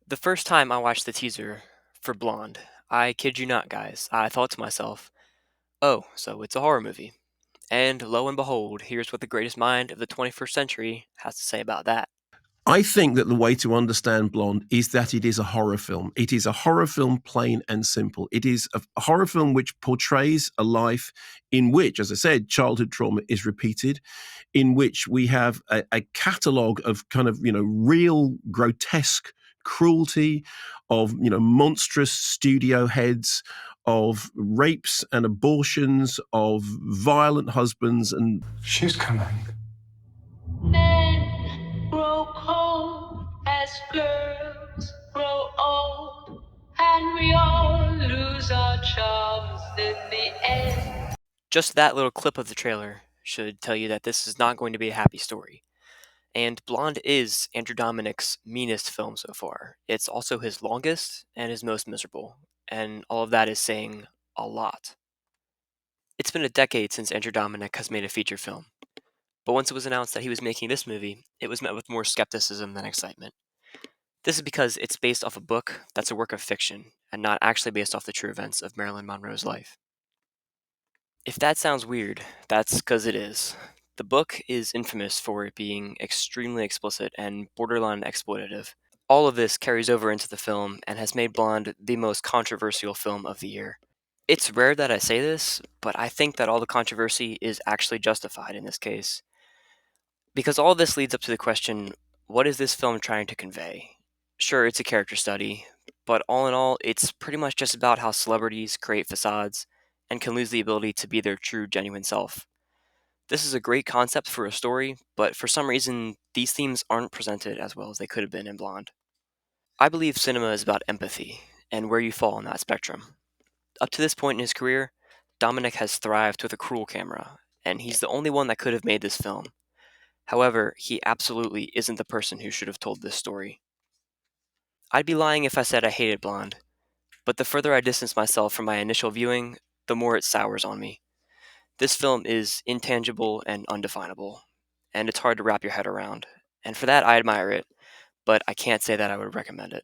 The first time I watched the teaser for Blonde, I kid you not, guys, I thought to myself, oh, so it's a horror movie. And lo and behold, here's what the greatest mind of the 21st century has to say about that. I think that the way to understand Blonde is that it is a horror film. It is a horror film, plain and simple. It is a horror film which portrays a life in which, as I said, childhood trauma is repeated, in which we have a catalogue of kind of, real grotesque cruelty, of, monstrous studio heads, of rapes and abortions, of violent husbands and She's coming. Men grow cold as girls grow old, and we all lose our charms in the end. Just that little clip of the trailer should tell you that this is not going to be a happy story. And Blonde is Andrew Dominik's meanest film so far. It's also his longest and his most miserable, and all of that is saying a lot. It's been a decade since Andrew Dominik has made a feature film, but once it was announced that he was making this movie, it was met with more skepticism than excitement. This is because it's based off a book that's a work of fiction and not actually based off the true events of Marilyn Monroe's life. If that sounds weird, that's because it is. The book is infamous for it being extremely explicit and borderline exploitative. All of this carries over into the film and has made Blonde the most controversial film of the year. It's rare that I say this, but I think that all the controversy is actually justified in this case. Because all this leads up to the question, what is this film trying to convey? Sure, it's a character study, but all in all, it's pretty much just about how celebrities create facades and can lose the ability to be their true, genuine self. This is a great concept for a story, but for some reason, these themes aren't presented as well as they could have been in Blonde. I believe cinema is about empathy and where you fall on that spectrum. Up to this point in his career, Dominic has thrived with a cruel camera, and he's the only one that could have made this film. However, he absolutely isn't the person who should have told this story. I'd be lying if I said I hated Blonde, but the further I distance myself from my initial viewing, the more it sours on me. This film is intangible and undefinable, and it's hard to wrap your head around. And for that, I admire it, but I can't say that I would recommend it.